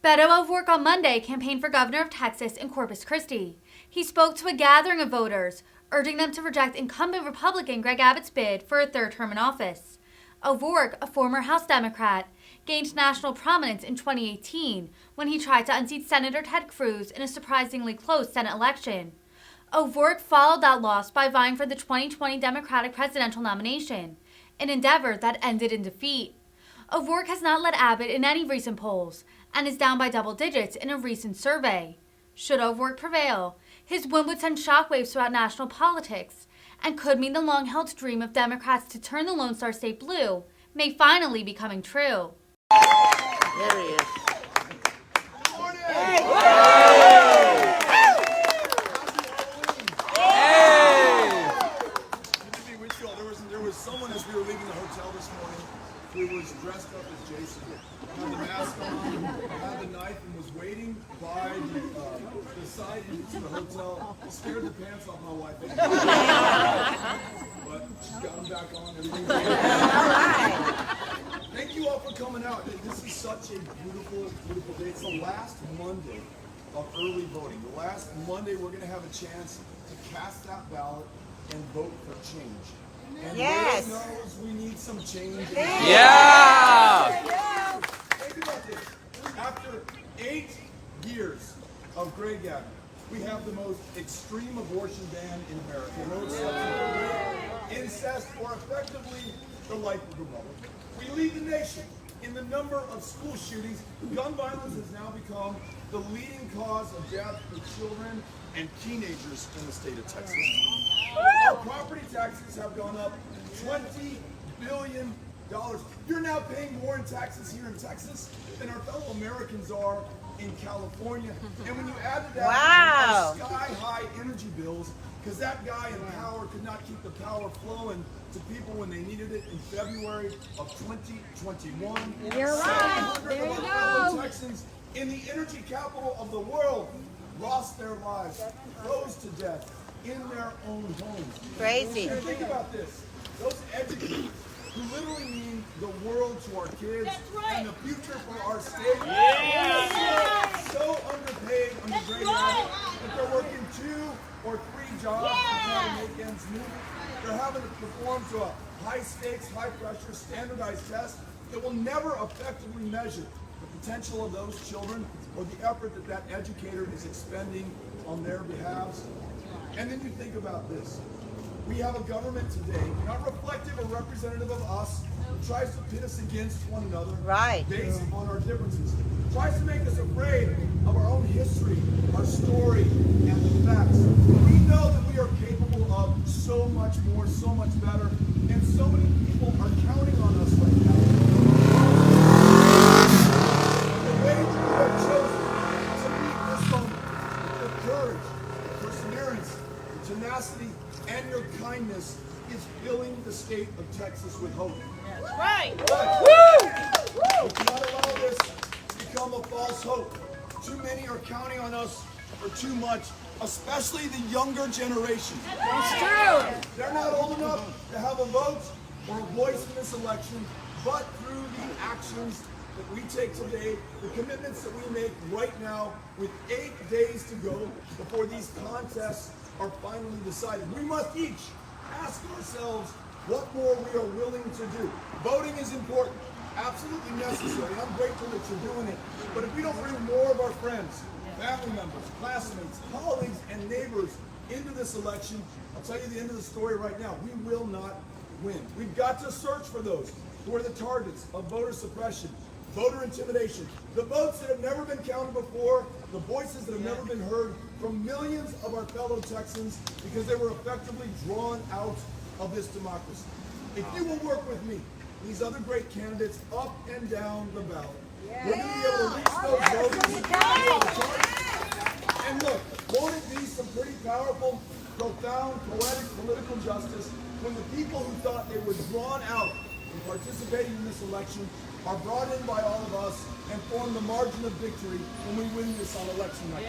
Beto of Work on Monday campaigned for governor of Texas in Corpus Christi. He spoke to a gathering of voters, urging them to reject incumbent Republican Greg Abbott's bid for a third term in office. O'Rourke, a former House Democrat, gained national prominence in 2018 when he tried to unseat Senator Ted Cruz in a surprisingly close Senate election. O'Rourke followed that loss by vying for the 2020 Democratic presidential nomination, an endeavor that ended in defeat. O'Rourke has not led Abbott in any recent polls and is down by double digits in a recent survey. Should O'Rourke prevail, his win would send shockwaves throughout national politics and could mean the long-held dream of Democrats to turn the Lone Star State blue may finally be coming true. There he is. There was someone as we were leaving the hotel this morning who was dressed up as Jason, had the mask on, had the knife, and was waiting by the side to the hotel. It scared the pants off my wife. But she's got them back on. Everything's good. Thank you all for coming out. This is such a beautiful, beautiful day. It's the last Monday of early voting. The last Monday we're going to have a chance to cast that ballot and vote for change. And yes. Lord knows we need some change. Yeah! Think about this. After 8 years of Greg Abbott, we have the most extreme abortion ban in America. No exception for rape, incest, or effectively the life of the mother. We lead the nation in the number of school shootings. Gun violence has now become the leading cause of death for children and teenagers in the state of Texas. Our property taxes have gone up $20 billion. You're now paying more in taxes here in Texas than our fellow Americans are in California. And when you add to that our sky-high energy bills, because that guy in power could not keep the power flowing to people when they needed it in February of 2021. You're right. There you go. Texans in the energy capital of the world lost their lives, froze to death in their own homes. Crazy. And think about this. Those educators who literally mean the world to our kids and the future for our state. So underpaid under Greg Abbott that they're working 2 or 3 jobs to try to make ends meet. They're having to perform to a high-stakes, high-pressure, standardized test that will never effectively measure the potential of those children or the effort that that educator is expending on their behalves. And then you think about this. We have a government today, not reflective or representative of us, who tries to pit us against one another based on our differences. Tries to make us afraid of our own history, our story, and the facts. We know that we are capable of so much more, so much better, and so many people are counting on us right now. The way that you have chosen to meet this moment, the courage, the perseverance, the tenacity, and your kindness is filling the state of Texas with hope. That's right. But we cannot allow this to become a false hope. Too many are counting on us for too much, especially the younger generation. That's true. They're not old enough to have a vote or a voice in this election, but through the actions that we take today, the commitments that we make right now, with 8 days to go before these contests are finally decided. We must each ask ourselves what more we are willing to do. Voting is important, absolutely necessary. I'm grateful that you're doing it. But if we don't bring more of our friends, family members, classmates, colleagues, and neighbors into this election, I'll tell you the end of the story right now. We will not win. We've got to search for those who are the targets of voter suppression, voter intimidation, the votes that have never been counted before, the voices that have never been heard from millions of our fellow Texans because they were effectively drawn out of this democracy. If you will work with me, these other great candidates up and down the ballot, we're going to be able to reach those voters. And look, won't it be some pretty powerful, profound, poetic political justice when the people who thought they were drawn out from participating in this election are brought in by all of us and form the margin of victory when we win this on election night.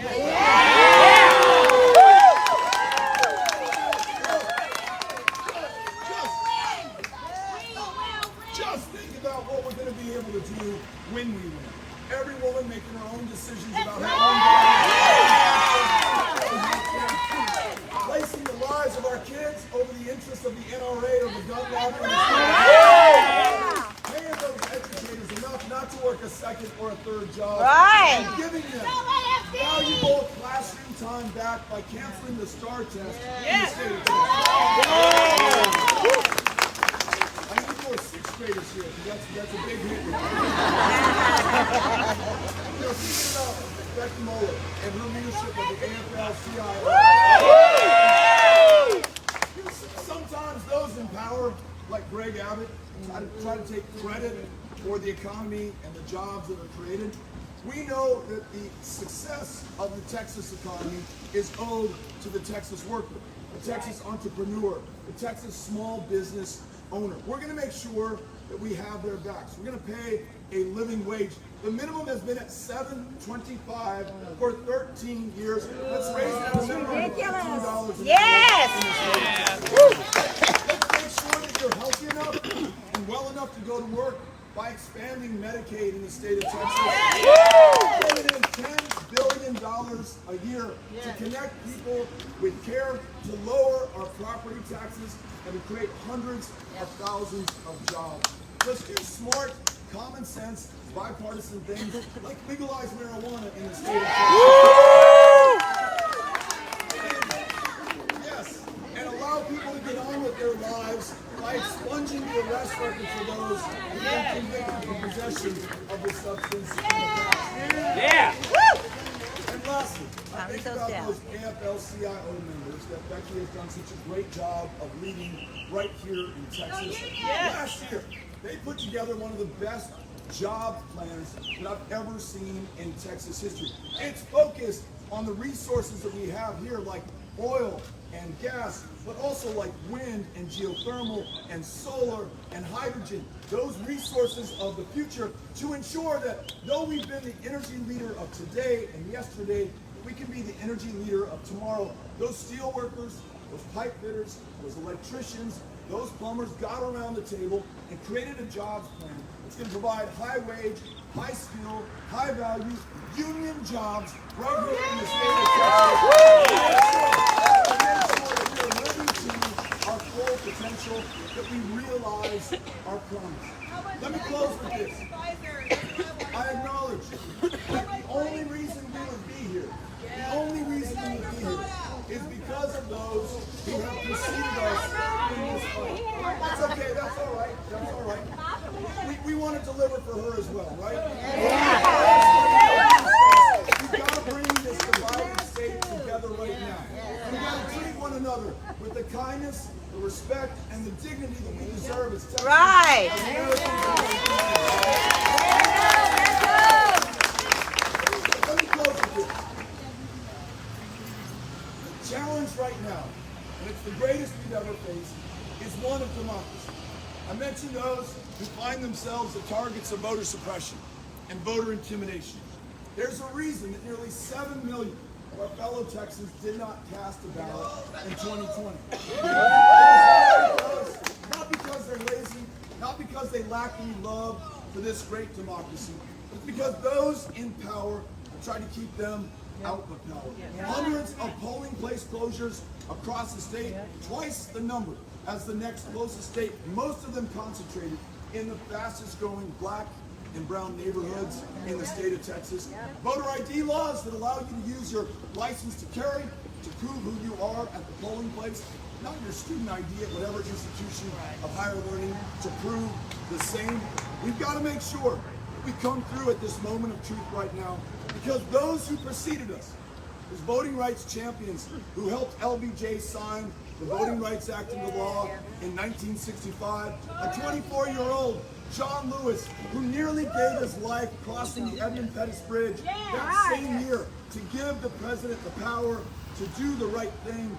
Just think about what we're going to be able to do when we win. Every woman make making our own decisions about how placing the lives of our kids over the interests of the NRA or the gun lobby. Paying those educators enough not to work a second or a third job. Right. And giving them valuable classroom time back by canceling the STAR test in the state of Texas. I need more sixth graders here, because that's a big hit. Thinking about Becky Muller and her leadership of the AFL-CIO. Sometimes those in power, like Greg Abbott, try to take credit for the economy and the jobs that are created. We know that the success of the Texas economy is owed to the Texas worker, the Texas entrepreneur, the Texas small business owner. We're going to make sure that we have their backs. We're going to pay a living wage. The minimum has been at $7.25 for 13 years. Let's raise it to $15. Yes. Let's make sure that you're healthy enough and well enough to go to work by expanding Medicaid in the state of Texas. Putting in $10 billion a year to connect people with care, to lower our property taxes, and to create hundreds of thousands of jobs. Let's do smart, common sense, bipartisan things like legalize marijuana in the state of Texas. Yes, and allow people to get on with their lives by expunging the arrest record for those who have been convicted for possession of the substance in the past. Yeah. And lastly, I think about those AFL-CIO members that Becky has done such a great job of leading right here in Texas. Last year, they put together one of the best job plans that I've ever seen in Texas history. It's focused on the resources that we have here, like oil and gas, but also like wind and geothermal and solar and hydrogen, those resources of the future, to ensure that though we've been the energy leader of today and yesterday, we can be the energy leader of tomorrow. Those steel workers, those pipe fitters, those electricians, those plumbers got around the table and created a jobs plan that's going to provide high wage, high skill, high value, union jobs right here in the state of Texas. And make sure that we're living to our full potential, that we realize our promise. Let me close with this. I acknowledge that the only reason we would be here, is because of those who have preceded us in this fight. That's okay, that's all right, We want to deliver for her as well, right? We've got to bring this divided state together right now. We've got to treat one another with the kindness, the respect, and the dignity that we deserve as Texans. Right. As Americans. Let me close with this. The challenge right now, and it's the greatest we've ever faced, is one of democracy. I mentioned those who find themselves the targets of voter suppression and voter intimidation. There's a reason that nearly 7 million of our fellow Texans did not cast a ballot in 2020. Not because they're lazy, not because they lack any love for this great democracy, but because those in power have tried to keep them out of power. Hundreds of polling place closures across the state, twice the number as the next closest state, most of them concentrated in the fastest growing black and brown neighborhoods in the state of Texas. Voter ID laws that allow you to use your license to carry to prove who you are at the polling place, not your student ID at whatever institution of higher learning to prove the same. We've got to make sure that we come through at this moment of truth right now, because those who preceded us, as voting rights champions who helped LBJ sign the Voting Rights Act into law in 1965, a 24-year-old John Lewis, who nearly gave his life crossing the Edmund Pettus Bridge that same year to give the president the power to do the right thing.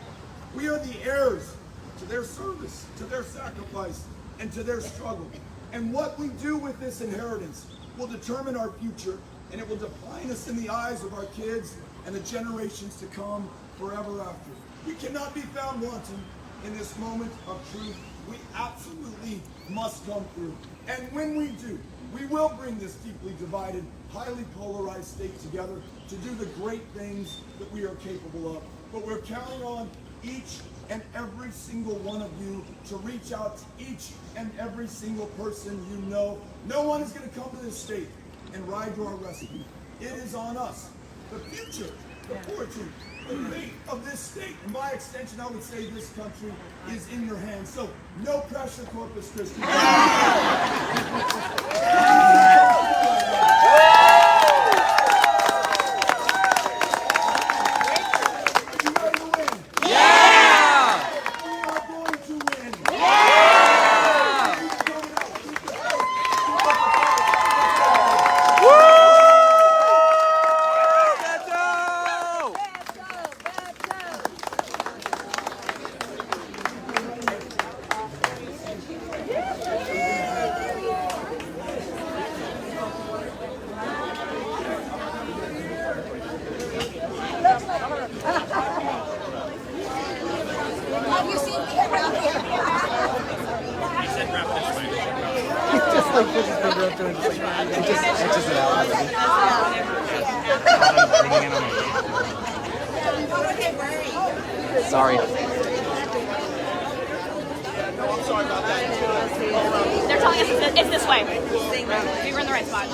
We are the heirs to their service, to their sacrifice, and to their struggle. And what we do with this inheritance will determine our future, and it will define us in the eyes of our kids and the generations to come forever after. We cannot be found wanting in this moment of truth. We absolutely must come through. And when we do, we will bring this deeply divided, highly polarized state together to do the great things that we are capable of. But we're counting on each and every single one of you to reach out to each and every single person you know. No one is going to come to this state and ride to our rescue. It is on us. The future, the fortune, the fate of this state, and by extension, I would say this country, is in your hands. So, no pressure, Corpus Christi. Just like puts his finger up to him, just like, and just etches it out. Sorry. They're telling us it's this way. We were in the right spot.